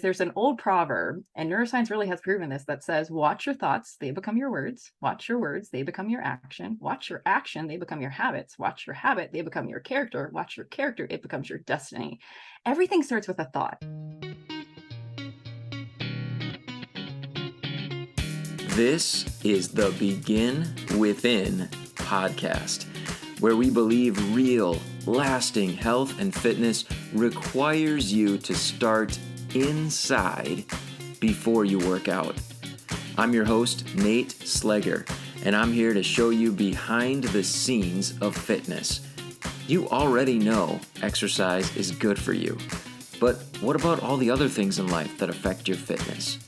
There's an old proverb, and neuroscience really has proven this, that says, watch your thoughts, they become your words. Watch your words, they become your action. Watch your action, they become your habits. Watch your habit, they become your character. Watch your character, it becomes your destiny. Everything starts with a thought. This is the Begin Within podcast, where we believe real, lasting health and fitness requires you to start inside before you work out. I'm your host, Nate Slegger, and I'm here to show you behind the scenes of fitness. You already know exercise is good for you, but what about all the other things in life that affect your fitness?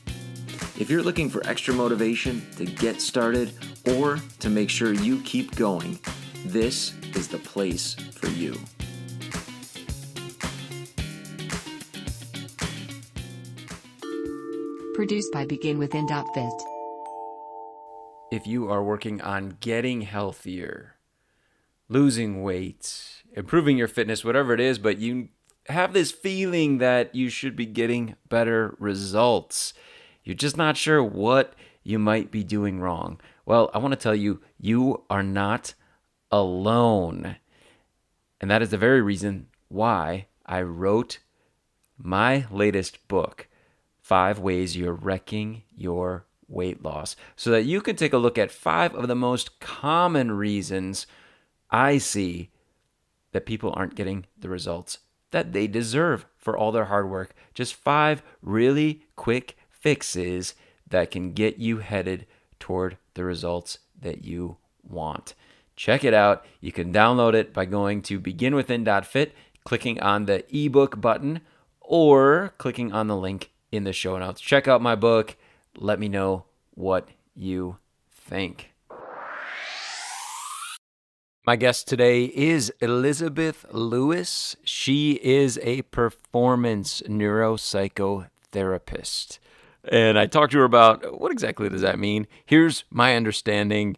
If you're looking for extra motivation to get started or to make sure you keep going, this is the place for you. Produced by BeginWithin.fit. If you are working on getting healthier, losing weight, improving your fitness, whatever it is, but you have this feeling that you should be getting better results, you're just not sure what you might be doing wrong. Well, I want to tell you, you are not alone. And that is the very reason why I wrote my latest book, 5 Ways You're Wrecking Your Weight Loss, so that you can take a look at 5 of the most common reasons I see that people aren't getting the results that they deserve for all their hard work. Just 5 really quick fixes that can get you headed toward the results that you want. Check it out. You can download it by going to beginwithin.fit, clicking on the ebook button, or clicking on the link in the show notes. Check out my book. Let me know what you think. My guest today is Elizabeth Lewis. She is a performance neuropsychotherapist. And I talked to her about what exactly does that mean. Here's my understanding.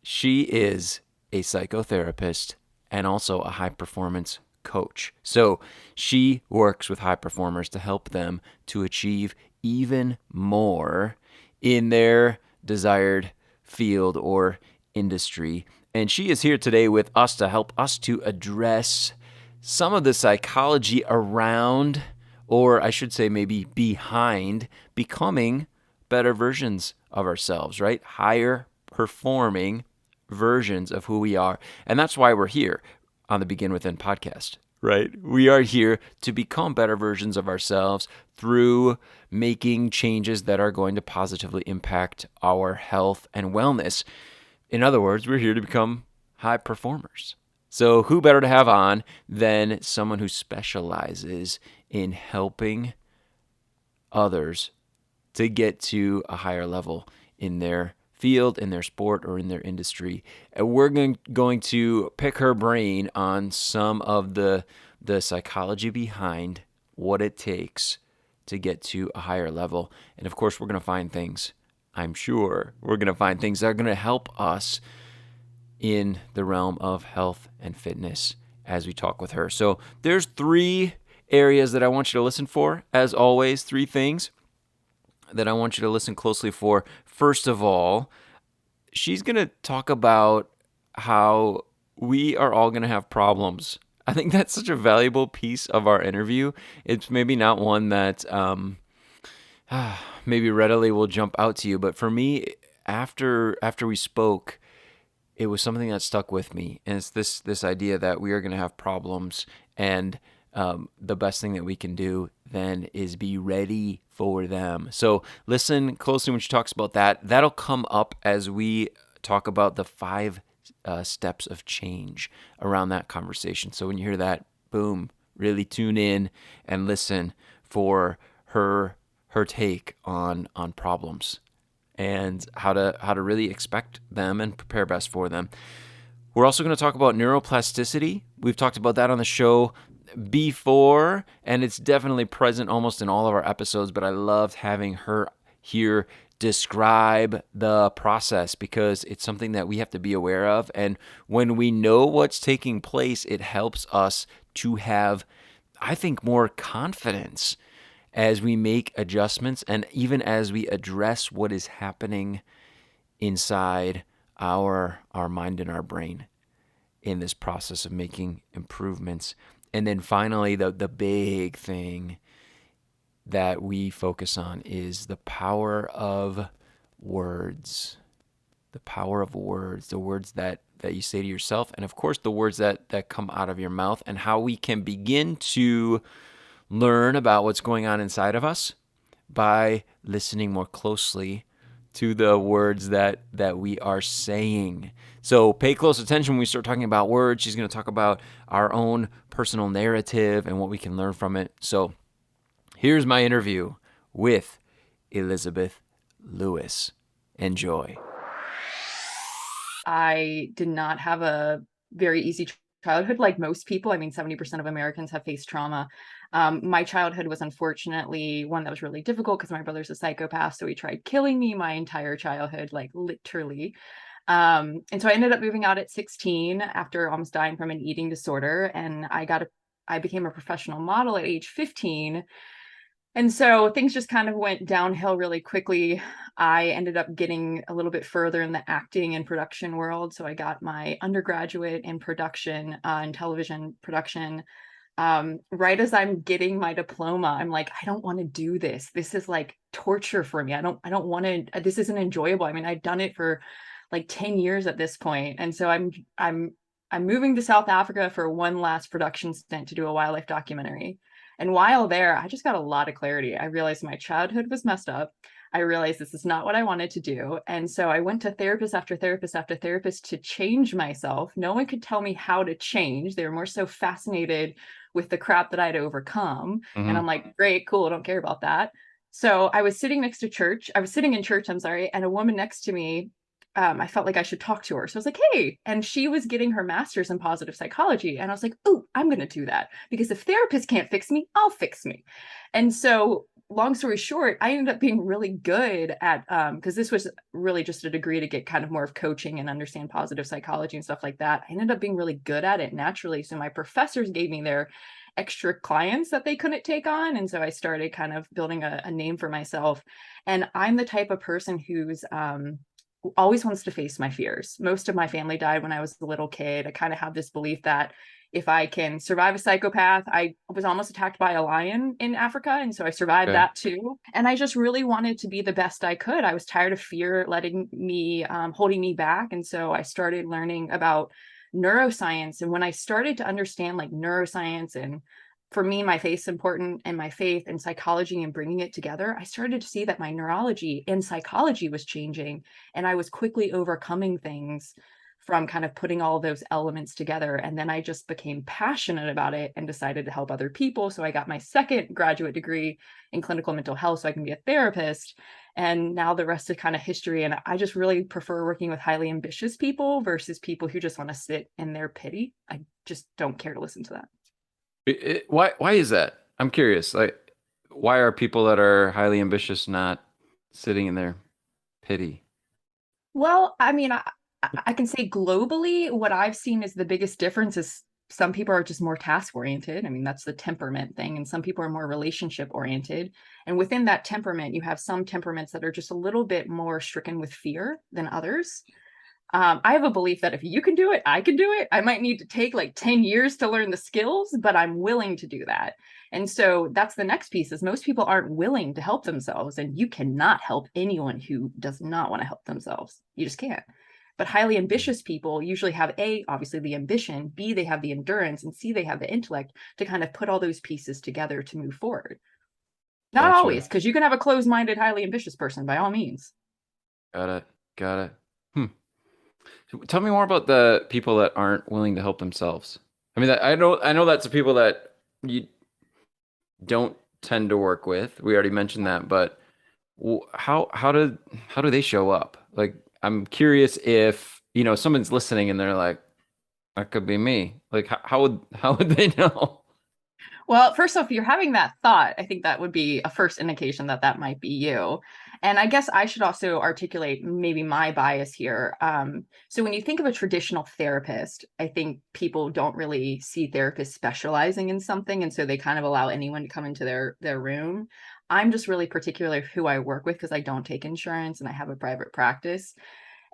She is a psychotherapist and also a high performance coach. So she works with high performers to help them to achieve even more in their desired field or industry. And she is here today with us to help us to address some of the psychology around, or I should say maybe behind, becoming better versions of ourselves, right? Higher performing versions of who we are. And that's why we're here on the Begin Within podcast, right? We are here to become better versions of ourselves through making changes that are going to positively impact our health and wellness. In other words, we're here to become high performers. So who better to have on than someone who specializes in helping others to get to a higher level in their field, in their sport, or in their industry. And we're going to pick her brain on some of the psychology behind what it takes to get to a higher level. And of course, we're going to find things, I'm sure, we're going to find things that are going to help us in the realm of health and fitness as we talk with her. So there's 3 areas that I want you to listen for. As always, 3 things that I want you to listen closely for. First of all, she's going to talk about how we are all going to have problems. I think that's such a valuable piece of our interview. It's maybe not one that maybe readily will jump out to you, but for me, after we spoke, it was something that stuck with me. And it's this idea that we are going to have problems, and the best thing that we can do then is be ready for them. So listen closely when she talks about that. That'll come up as we talk about the 5 steps of change around that conversation. So when you hear that, boom, really tune in and listen for her take on problems and how to really expect them and prepare best for them. We're also going to talk about neuroplasticity. We've talked about that on the show before, and it's definitely present almost in all of our episodes, but I loved having her here describe the process because it's something that we have to be aware of. And when we know what's taking place, it helps us to have, I think, more confidence as we make adjustments and even as we address what is happening inside our mind and our brain in this process of making improvements. And then finally, the big thing that we focus on is the power of words. The power of words, the words that you say to yourself, and of course the words that come out of your mouth, and how we can begin to learn about what's going on inside of us by listening more closely to the words that we are saying. So pay close attention when we start talking about words. She's going to talk about our own personal narrative and what we can learn from it. So here's my interview with Elizabeth Lewis. Enjoy. I did not have a very easy childhood like most people. I mean, 70% of Americans have faced trauma. My childhood was unfortunately one that was really difficult because my brother's a psychopath. So he tried killing me my entire childhood, like literally. And so I ended up moving out at 16 after almost dying from an eating disorder. And I became a professional model at age 15. And so things just kind of went downhill really quickly. I ended up getting a little bit further in the acting and production world. So I got my undergraduate in production and television production. Right as I'm getting my diploma, I'm like, I don't want to do this. This is like torture for me. I don't want to, this isn't enjoyable. I mean, I've done it for like 10 years at this point. And so I'm moving to South Africa for one last production stint to do a wildlife documentary. And while there, I just got a lot of clarity. I realized my childhood was messed up. I realized this is not what I wanted to do. And so I went to therapist after therapist after therapist to change myself. No one could tell me how to change. They were more so fascinated with the crap that I'd overcome. Mm-hmm. And I'm like, great, cool, I don't care about that. So I was sitting in church, and a woman next to me, I felt like I should talk to her. So I was like, hey, and she was getting her master's in positive psychology. And I was like, oh, I'm going to do that because if therapists can't fix me, I'll fix me. And so long story short, I ended up being really good at, because this was really just a degree to get kind of more of coaching and understand positive psychology and stuff like that. I ended up being really good at it naturally. So my professors gave me their extra clients that they couldn't take on. And so I started kind of building a name for myself. And I'm the type of person who's, always wants to face my fears. Most of my family died when I was a little kid. I kind of have this belief that if I can survive a psychopath, I was almost attacked by a lion in Africa. And so I survived that too. And I just really wanted to be the best I could. I was tired of fear letting me, holding me back. And so I started learning about neuroscience. And when I started to understand like neuroscience and for me, my faith is important and my faith and psychology and bringing it together, I started to see that my neurology and psychology was changing. And I was quickly overcoming things from kind of putting all those elements together. And then I just became passionate about it and decided to help other people. So I got my second graduate degree in clinical mental health so I can be a therapist. And now the rest is kind of history. And I just really prefer working with highly ambitious people versus people who just want to sit in their pity. I just don't care to listen to that. Why is that? I'm curious. Like, why are people that are highly ambitious not sitting in their pity? Well, I mean, I can say globally, what I've seen is the biggest difference is some people are just more task oriented. I mean, that's the temperament thing. And some people are more relationship oriented. And within that temperament, you have some temperaments that are just a little bit more stricken with fear than others. I have a belief that if you can do it, I can do it. I might need to take like 10 years to learn the skills, but I'm willing to do that. And so that's the next piece is most people aren't willing to help themselves. And you cannot help anyone who does not want to help themselves. You just can't. But highly ambitious people usually have A, obviously the ambition, B, they have the endurance, and C, they have the intellect to kind of put all those pieces together to move forward. Not always, because you can have a closed-minded, highly ambitious person by all means. Got it. Tell me more about the people that aren't willing to help themselves. I mean, I know that's the people that you don't tend to work with. We already mentioned that, but how do they show up? Like, I'm curious if, someone's listening and they're like, that could be me. Like, how would they know? Well, first off, if you're having that thought, I think that would be a first indication that that might be you. And I guess I should also articulate maybe my bias here. So when you think of a traditional therapist, I think people don't really see therapists specializing in something, and so they kind of allow anyone to come into their room. I'm just really particular who I work with because I don't take insurance and I have a private practice.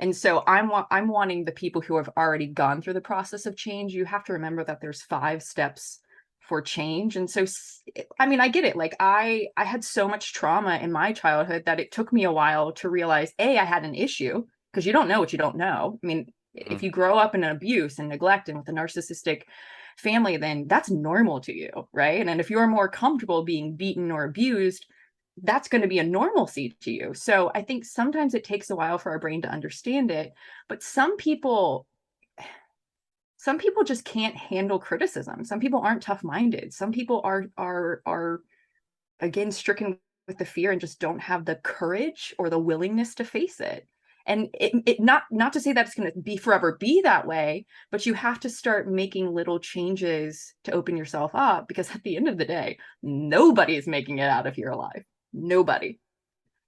And so I'm wanting the people who have already gone through the process of change. You have to remember that there's 5 steps for change. And so, I mean, I get it. Like I had so much trauma in my childhood that it took me a while to realize, A, I had an issue, because you don't know what you don't know. I mean, if you grow up in an abuse and neglect and with a narcissistic family, then that's normal to you, right? And if you're more comfortable being beaten or abused, that's going to be a normalcy to you. So I think sometimes it takes a while for our brain to understand it, but some people just can't handle criticism. Some people aren't tough-minded. Some people are again stricken with the fear and just don't have the courage or the willingness to face it. And it not to say that it's going to be forever be that way, but you have to start making little changes to open yourself up, because at the end of the day, nobody's making it out of here alive. Nobody.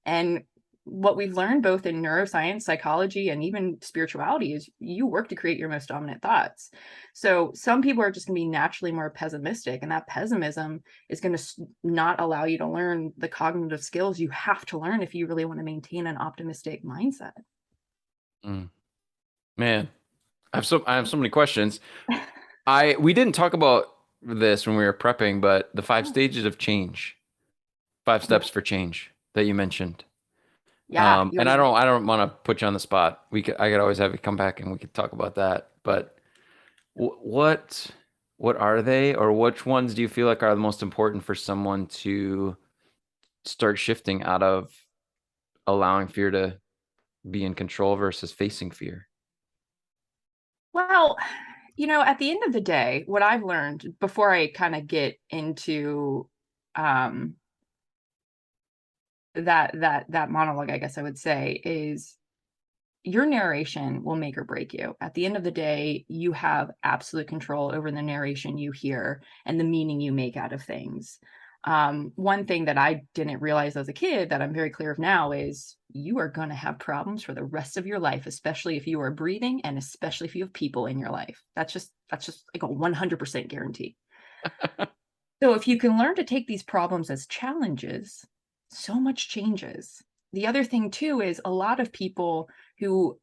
And what we've learned both in neuroscience, psychology, and even spirituality is you work to create your most dominant thoughts. So some people are just going to be naturally more pessimistic, and that pessimism is going to not allow you to learn the cognitive skills you have to learn if you really want to maintain an optimistic mindset. Man, I have so many questions. We didn't talk about this when we were prepping, but the 5 stages of change, 5 steps for change that you mentioned. Yeah. And I don't want to put you on the spot. I could always have you come back and we could talk about that. But what are they, or which ones do you feel like are the most important for someone to start shifting out of allowing fear to be in control versus facing fear? Well, at the end of the day, what I've learned before I kind of get into that monologue, I guess I would say, is your narration will make or break you. At the end of the day, you have absolute control over the narration you hear and the meaning you make out of things. One thing that I didn't realize as a kid that I'm very clear of now is you are going to have problems for the rest of your life, especially if you are breathing and especially if you have people in your life. That's just like a 100% guarantee. So if you can learn to take these problems as challenges, so much changes. The other thing too is a lot of people who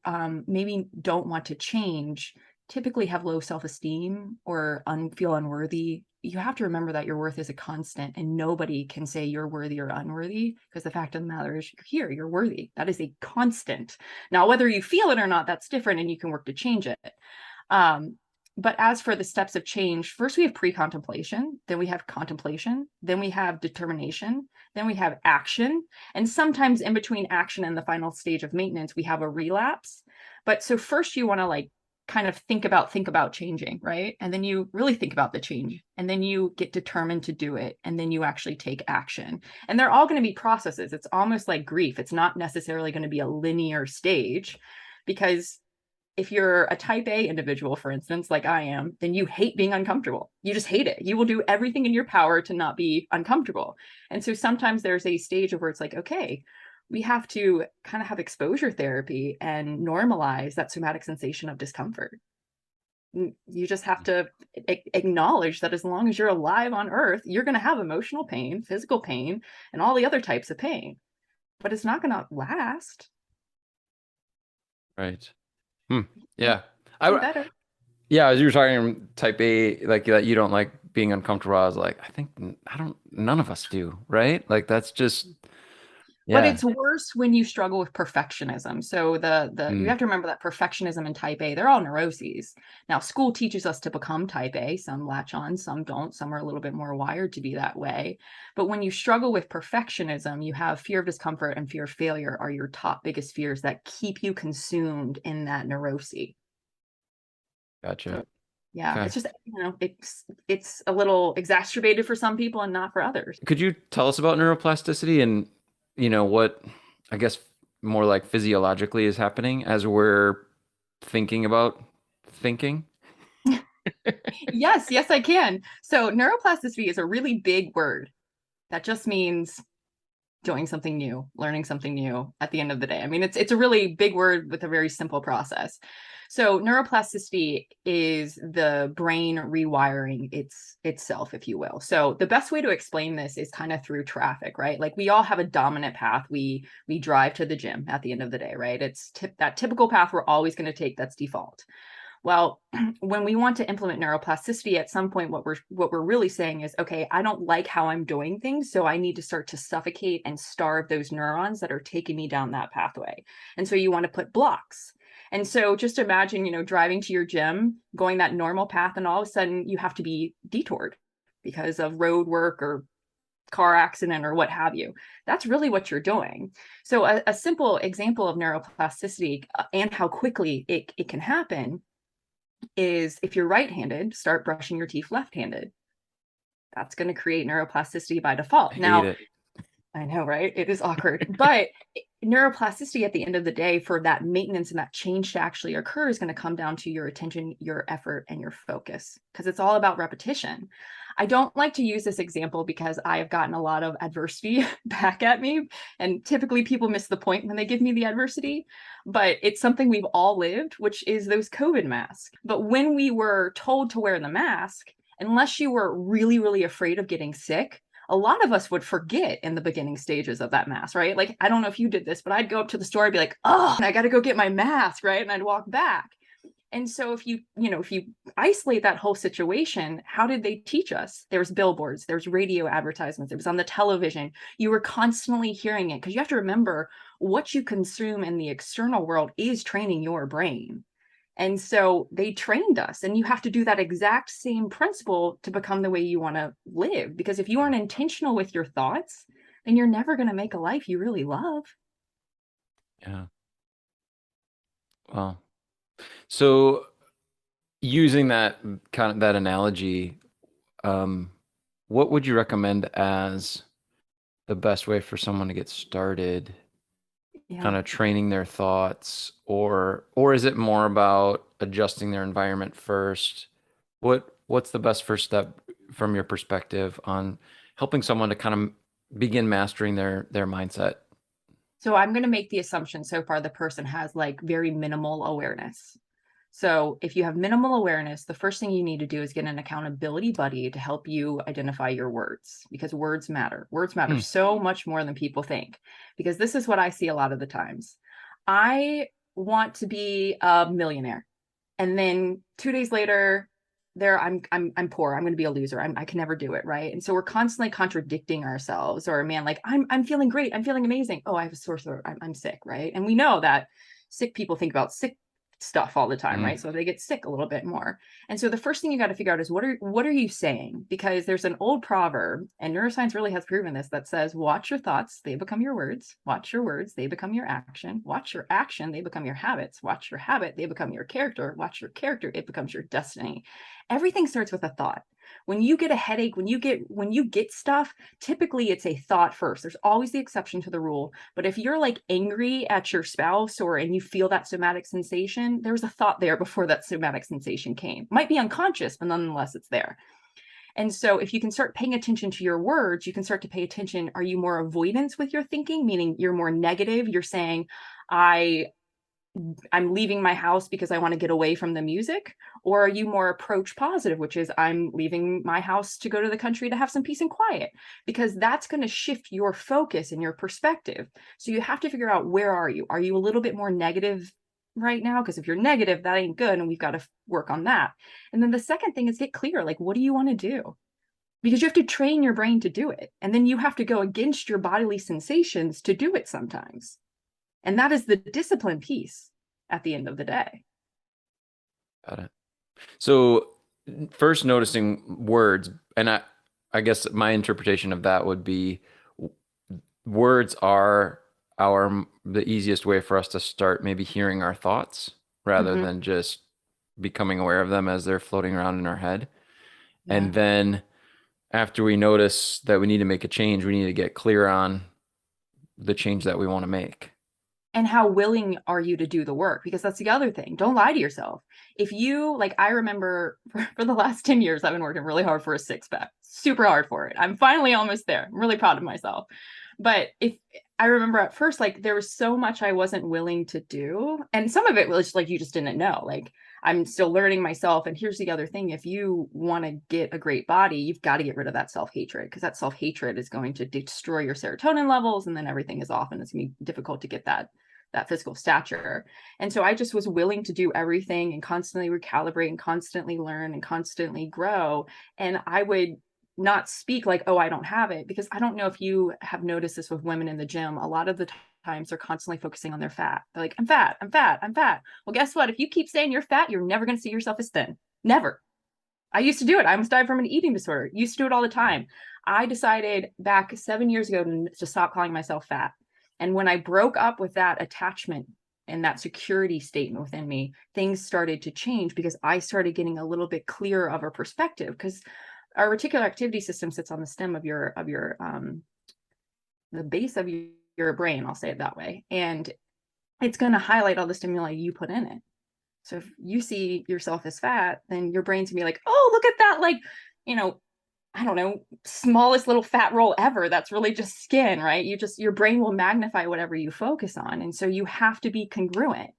maybe don't want to change typically have low self-esteem or feel unworthy. You have to remember that your worth is a constant, and nobody can say you're worthy or unworthy, because the fact of the matter is you're here, you're worthy. That is a constant. Now, whether you feel it or not, that's different, and you can work to change it. But as for the steps of change, first we have pre-contemplation, then we have contemplation, then we have determination, then we have action. And sometimes in between action and the final stage of maintenance, we have a relapse. But so first you want to kind of think about changing, right? And then you really think about the change, and then you get determined to do it, and then you actually take action. And they're all going to be processes. It's almost like grief. It's not necessarily going to be a linear stage, because if you're a type A individual, for instance, like I am, then you hate being uncomfortable. You just hate it. You will do everything in your power to not be uncomfortable. And so sometimes there's a stage where it's like, okay, we have to kind of have exposure therapy and normalize that somatic sensation of discomfort. You just have to acknowledge that as long as you're alive on earth, you're going to have emotional pain, physical pain, and all the other types of pain, but it's not going to last. Right. Yeah. Better. Yeah, as you were talking type A, like that you don't like being uncomfortable, I was like, none of us do, right? Like that's just, yeah. But it's worse when you struggle with perfectionism. So you have to remember that perfectionism and type A, they're all neuroses. Now, school teaches us to become type A. Some latch on, some don't. Some are a little bit more wired to be that way. But when you struggle with perfectionism, you have fear of discomfort and fear of failure are your top biggest fears that keep you consumed in that neurosis. Gotcha. So, yeah, Okay. it's just, it's a little exacerbated for some people and not for others. Could you tell us about neuroplasticity and, what I guess more like physiologically is happening as we're thinking about thinking? Yes, I can. So neuroplasticity is a really big word that just means doing something new, learning something new at the end of the day. I mean, it's a really big word with a very simple process. So neuroplasticity is the brain rewiring itself, if you will. So the best way to explain this is kind of through traffic, right? Like we all have a dominant path. We drive to the gym at the end of the day, right? It's that typical path we're always going to take. That's default. Well, when we want to implement neuroplasticity, at some point, what we're really saying is, okay, I don't like how I'm doing things, so I need to start to suffocate and starve those neurons that are taking me down that pathway. And so you want to put blocks. And so just imagine, driving to your gym, going that normal path, and all of a sudden you have to be detoured because of road work or car accident or what have you. That's really what you're doing. So a simple example of neuroplasticity and how quickly it can happen is if you're right-handed, start brushing your teeth left-handed. That's going to create neuroplasticity by default. Now, it. I know, right? It is awkward, but neuroplasticity at the end of the day for that maintenance and that change to actually occur is going to come down to your attention, your effort, and your focus, because it's all about repetition. I don't like to use this example because I have gotten a lot of adversity back at me, and typically people miss the point when they give me the adversity, but it's something we've all lived, which is those COVID masks. But when we were told to wear the mask, unless you were really, really afraid of getting sick, a lot of us would forget in the beginning stages of that mask, right? Like, I don't know if you did this, but I'd go up to the store, I'd be like, oh, I got to go get my mask, right? And I'd walk back. And so if you isolate that whole situation, how did they teach us? There's billboards, there's radio advertisements, it was on the television. You were constantly hearing it because you have to remember what you consume in the external world is training your brain. And so they trained us, and you have to do that exact same principle to become the way you want to live. Because if you aren't intentional with your thoughts, then you're never going to make a life you really love. Yeah. Well, so using that that analogy, what would you recommend as the best way for someone to get started, kind Yeah. of training their thoughts, or is it more about adjusting their environment first? What's the best first step from your perspective on helping someone to kind of begin mastering their mindset? So I'm going to make the assumption so far the person has like very minimal awareness. So if you have minimal awareness, the first thing you need to do is get an accountability buddy to help you identify your words, because words matter. Words matter Hmm. so much more than people think, because this is what I see a lot of the times. I want to be a millionaire. And then 2 days later, I'm poor. I'm going to be a loser. I can never do it, right? And so we're constantly contradicting ourselves. Or man, like I'm feeling great. I'm feeling amazing. Oh, I have a sore throat. I'm sick, right? And we know that sick people think about sick stuff all the time, Mm. right? So they get sick a little bit more. And so the first thing you got to figure out is what are you saying? Because there's an old proverb, and neuroscience really has proven this, that says, watch your thoughts, they become your words. Watch your words, they become your action. Watch your action, they become your habits. Watch your habit, they become your character. Watch your character, it becomes your destiny. Everything starts with a thought. When you get a headache, when you get stuff, typically it's a thought first. There's always the exception to the rule. But if you're like angry at your spouse and you feel that somatic sensation, there was a thought there before that somatic sensation came. Might be unconscious, but nonetheless it's there. And so if you can start paying attention to your words, you can start to pay attention. Are you more avoidance with your thinking? Meaning you're more negative. You're saying, I'm leaving my house because I want to get away from the music? Or are you more approach positive, which is I'm leaving my house to go to the country to have some peace and quiet? Because that's going to shift your focus and your perspective. So you have to figure out, where are you? Are you a little bit more negative right now? Because if you're negative, that ain't good. And we've got to work on that. And then the second thing is get clear. Like, what do you want to do? Because you have to train your brain to do it. And then you have to go against your bodily sensations to do it sometimes. And that is the discipline piece at the end of the day. Got it. So first noticing words, and I guess my interpretation of that would be words are the easiest way for us to start maybe hearing our thoughts rather Mhm. than just becoming aware of them as they're floating around in our head. Yeah. And then after we notice that we need to make a change, we need to get clear on the change that we want to make. and how willing are you to do the work? Because that's the other thing. Don't lie to yourself. If you, like, I remember for the last 10 years, I've been working really hard for a six pack, super hard for it. I'm finally almost there. I'm really proud of myself. But if I remember at first, like, there was so much I wasn't willing to do. And some of it was just like, you just didn't know. Like, I'm still learning myself. And here's the other thing. If you want to get a great body, you've got to get rid of that self-hatred, because that self-hatred is going to destroy your serotonin levels, and then everything is off, and it's going to be difficult to get that physical stature. And so I just was willing to do everything and constantly recalibrate and constantly learn and constantly grow. And I would not speak like, oh, I don't have it, because I don't know if you have noticed this with women in the gym. A lot of the times they're constantly focusing on their fat. They're like, I'm fat, I'm fat, I'm fat. Well, guess what? If you keep saying you're fat, you're never going to see yourself as thin. Never. I used to do it. I almost died from an eating disorder. Used to do it all the time. I decided back 7 years ago to stop calling myself fat. And when I broke up with that attachment and that security statement within me, things started to change, because I started getting a little bit clearer of a perspective, because our reticular activity system sits on the stem of your the base of your brain, I'll say it that way. And it's going to highlight all the stimuli you put in it. So if you see yourself as fat, then your brain's gonna be like, oh, look at that, like, I don't know, smallest little fat roll ever. That's really just skin, right? Your brain will magnify whatever you focus on. And so you have to be congruent.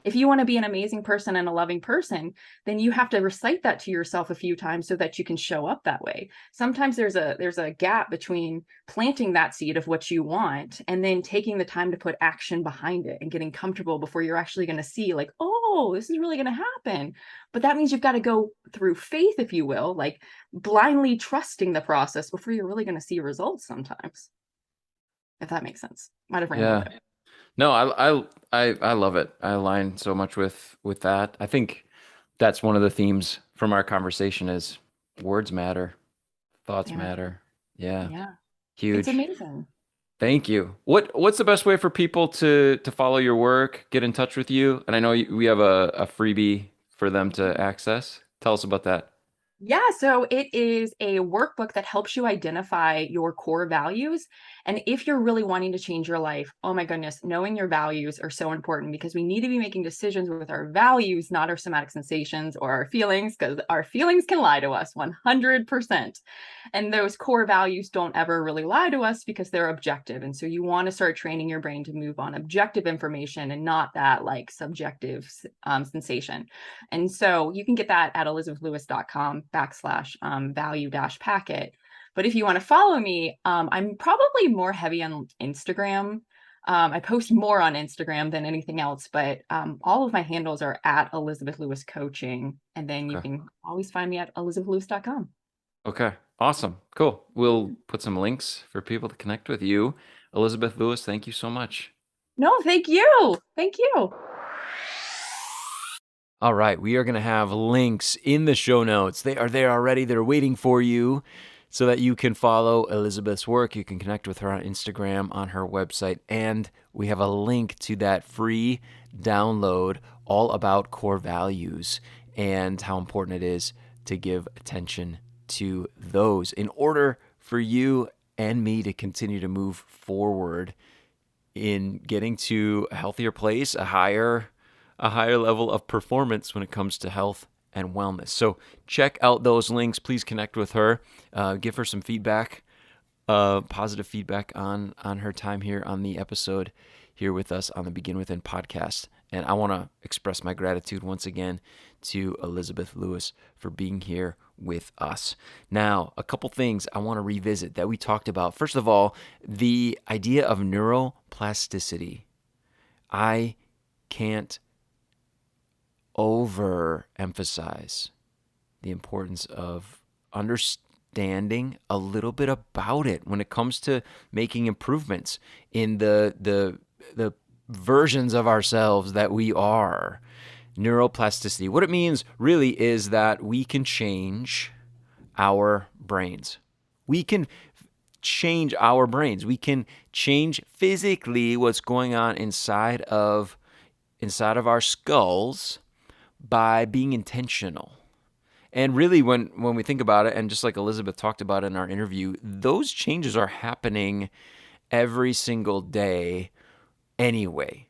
If you want to be an amazing person and a loving person, then you have to recite that to yourself a few times so that you can show up that way. Sometimes there's a gap between planting that seed of what you want and then taking the time to put action behind it and getting comfortable before you're actually going to see, like, oh, this is really going to happen. But that means you've got to go through faith, if you will, like blindly trusting the process before you're really going to see results sometimes. If that makes sense. Might have rambled a bit. No, I love it. I align so much with that. I think that's one of the themes from our conversation is words matter, thoughts matter. Yeah. Yeah. Huge. It's amazing. Thank you. What's the best way for people to follow your work, get in touch with you? And I know we have a freebie for them to access. Tell us about that. Yeah, so it is a workbook that helps you identify your core values. And if you're really wanting to change your life, oh my goodness, knowing your values are so important, because we need to be making decisions with our values, not our somatic sensations or our feelings, because our feelings can lie to us 100%. And those core values don't ever really lie to us because they're objective. And so you want to start training your brain to move on objective information and not that like subjective sensation. And so you can get that at elizabethlewis.com/value-packet. But if you want to follow me, I'm probably more heavy on Instagram. I post more on Instagram than anything else, but all of my handles are at Elizabeth Lewis Coaching. And then you can always find me at elizabethlewis.com. Okay. Awesome. Cool. We'll put some links for people to connect with you. Elizabeth Lewis, thank you so much. No, thank you. Thank you. All right. We are going to have links in the show notes. They are there already. They're waiting for you so that you can follow Elizabeth's work. You can connect with her on Instagram, on her website, and we have a link to that free download all about core values and how important it is to give attention to those in order for you and me to continue to move forward in getting to a healthier place, a higher level of performance when it comes to health and wellness. So check out those links. Please connect with her. Give her some feedback, positive feedback on her time here on the episode here with us on the Begin Within podcast. And I want to express my gratitude once again to Elizabeth Lewis for being here with us. Now, a couple things I want to revisit that we talked about. First of all, the idea of neuroplasticity. I can't overemphasize the importance of understanding a little bit about it when it comes to making improvements in the versions of ourselves that we are. Neuroplasticity. What it means really is that we can change our brains. We can change our brains. We can change physically what's going on inside of our skulls by being intentional. And really, when we think about it, and just like Elizabeth talked about in our interview, those changes are happening every single day anyway.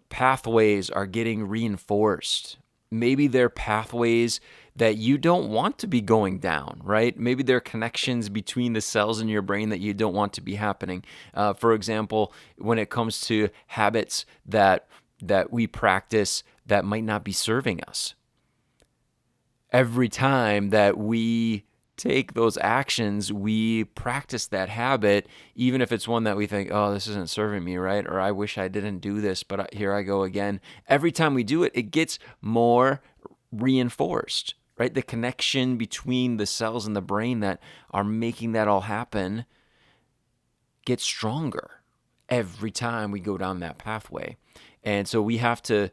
pathways are getting reinforced. Maybe they're pathways that you don't want to be going down, right? Maybe there are connections between the cells in your brain that you don't want to be happening. For example, when it comes to habits that we practice that might not be serving us. Every time that we take those actions, we practice that habit, even if it's one that we think, oh, this isn't serving me, right? Or I wish I didn't do this, but here I go again. Every time we do it, it gets more reinforced, right? The connection between the cells in the brain that are making that all happen gets stronger every time we go down that pathway. And so we have to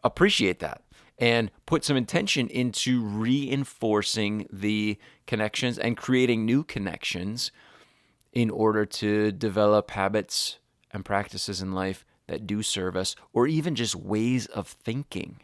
appreciate that and put some intention into reinforcing the connections and creating new connections in order to develop habits and practices in life that do serve us, or even just ways of thinking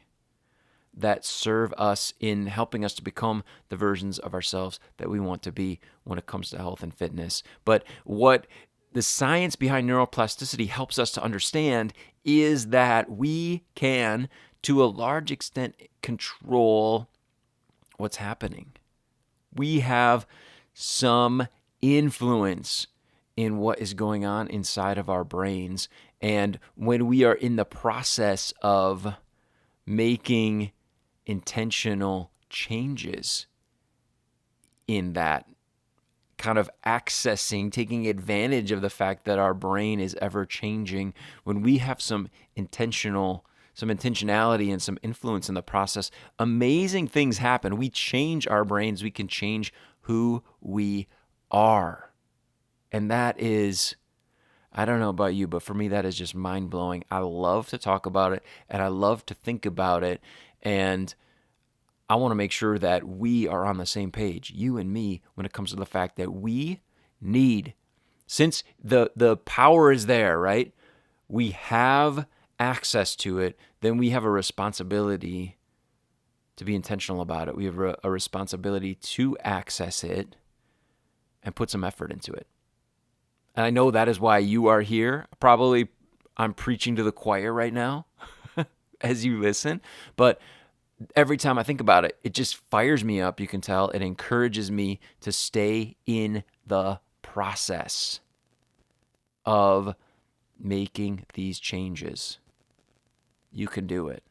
that serve us in helping us to become the versions of ourselves that we want to be when it comes to health and fitness. But what the science behind neuroplasticity helps us to understand is that we can, to a large extent, control what's happening. We have some influence in what is going on inside of our brains. And when we are in the process of making intentional changes in that, kind of accessing, taking advantage of the fact that our brain is ever changing, when we have some intentionality and some influence in the process, amazing things happen. We change our brains. We can change who we are. And that is, I don't know about you, but for me, that is just mind-blowing. I love to talk about it, and I love to think about it. And I want to make sure that we are on the same page, you and me, when it comes to the fact that we need, since the power is there, right? We have access to it, then we have a responsibility to be intentional about it. We have a responsibility to access it and put some effort into it. And I know that is why you are here. Probably I'm preaching to the choir right now as you listen, but every time I think about it, it just fires me up. You can tell it encourages me to stay in the process of making these changes. You can do it.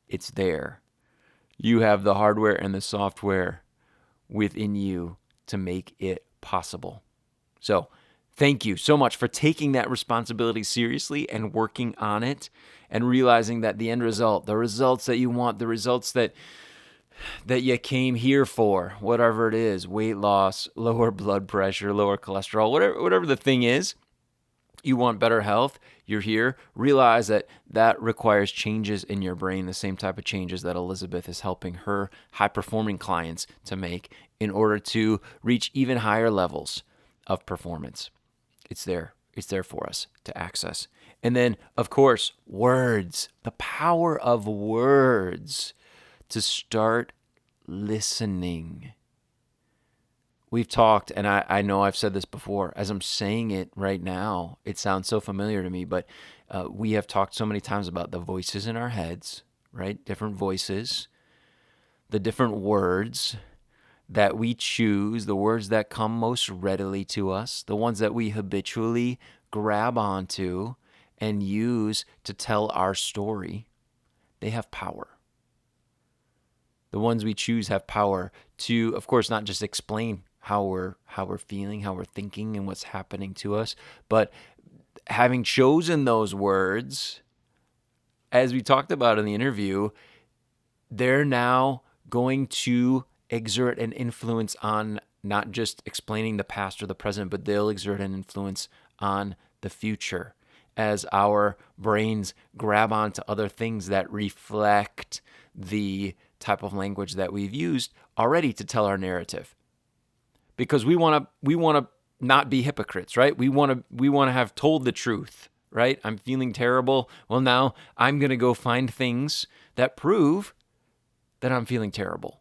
It's there. You have the hardware and the software within you to make it possible. So, thank you so much for taking that responsibility seriously and working on it and realizing that the end result, the results that you want, the results that you came here for, whatever it is, weight loss, lower blood pressure, lower cholesterol, whatever the thing is, you want better health, you're here. Realize that requires changes in your brain, the same type of changes that Elizabeth is helping her high-performing clients to make in order to reach even higher levels of performance. It's there. It's there for us to access. And then, of course, words, the power of words to start listening. We've talked, and I know I've said this before, as I'm saying it right now, it sounds so familiar to me, but we have talked so many times about the voices in our heads, right? Different voices, the different words that we choose, the words that come most readily to us, the ones that we habitually grab onto and use to tell our story, they have power. The ones we choose have power to, of course, not just explain how we're feeling, how we're thinking, and what's happening to us, but having chosen those words, as we talked about in the interview, they're now going to exert an influence on not just explaining the past or the present, but they'll exert an influence on the future as our brains grab onto other things that reflect the type of language that we've used already to tell our narrative. Because we want to not be hypocrites, right? We want to have told the truth, right? I'm feeling terrible. Well, now I'm going to go find things that prove that I'm feeling terrible.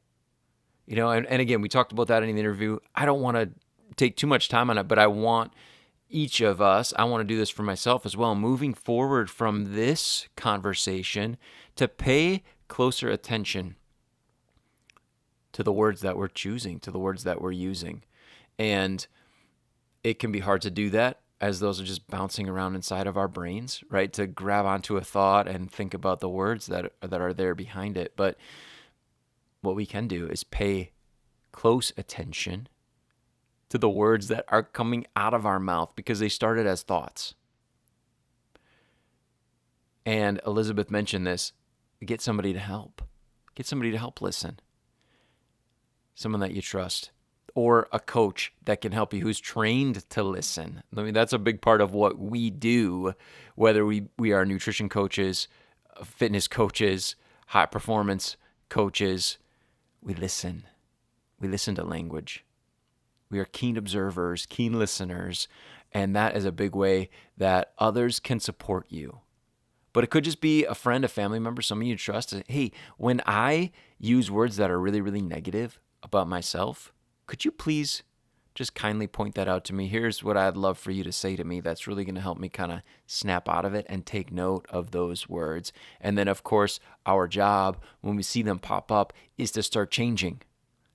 And again, we talked about that in the interview. I don't want to take too much time on it, but I want each of us, I want to do this for myself as well, moving forward from this conversation, to pay closer attention to the words that we're choosing, to the words that we're using. And it can be hard to do that, as those are just bouncing around inside of our brains, right? To grab onto a thought and think about the words that are there behind it. But what we can do is pay close attention to the words that are coming out of our mouth, because they started as thoughts. And Elizabeth mentioned this: get somebody to help. Get somebody to help listen. Someone that you trust, or a coach that can help you, who's trained to listen. I mean, that's a big part of what we do, whether we are nutrition coaches, fitness coaches, high performance coaches. We listen. We listen to language. We are keen observers, keen listeners, and that is a big way that others can support you. But it could just be a friend, a family member, someone you trust. Hey, when I use words that are really, really negative about myself, could you please just kindly point that out to me? Here's what I'd love for you to say to me that's really going to help me kind of snap out of it and take note of those words. And then, of course, our job when we see them pop up is to start changing.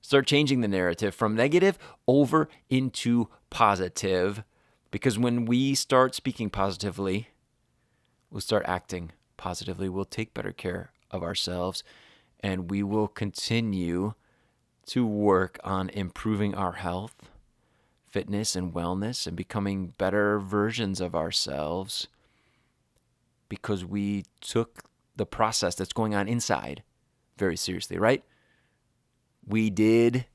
Start changing the narrative from negative over into positive, because when we start speaking positively, we'll start acting positively. We'll take better care of ourselves, and we will continue to work on improving our health, fitness, and wellness, and becoming better versions of ourselves, because we took the process that's going on inside very seriously, right? We did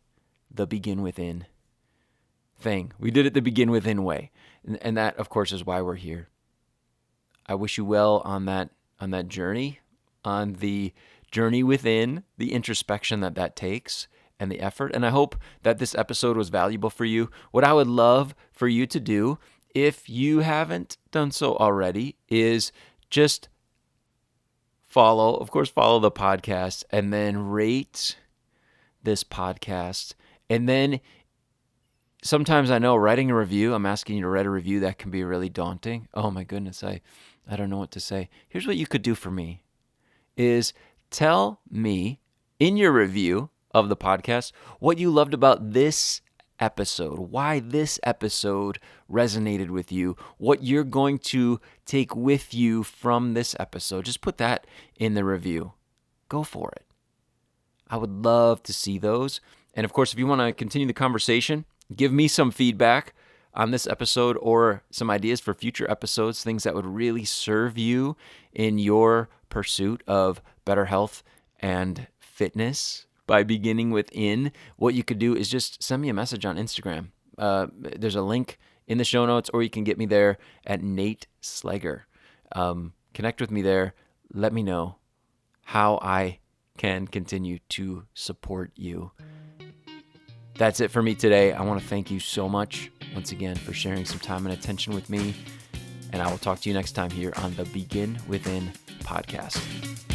the begin within thing. We did it the begin within way. And that, of course, is why we're here. I wish you well on that journey, on the journey within, the introspection that takes, and the effort. And I hope that this episode was valuable for you. What I would love for you to do, if you haven't done so already, is just follow the podcast, and then rate this podcast. And then sometimes, I know, writing a review, I'm asking you to write a review, that can be really daunting. Oh my goodness, I don't know what to say. Here's what you could do for me, is tell me in your review of the podcast what you loved about this episode, why this episode resonated with you, what you're going to take with you from this episode. Just put that in the review. Go for it. I would love to see those. And of course, if you want to continue the conversation, give me some feedback on this episode, or some ideas for future episodes, things that would really serve you in your pursuit of better health and fitness by beginning within. What you could do is just send me a message on Instagram. There's a link in the show notes, or you can get me there at Nate Sleger. Connect with me there. Let me know how I can continue to support you. That's it for me today. I want to thank you so much once again for sharing some time and attention with me. And I will talk to you next time here on the Begin Within podcast.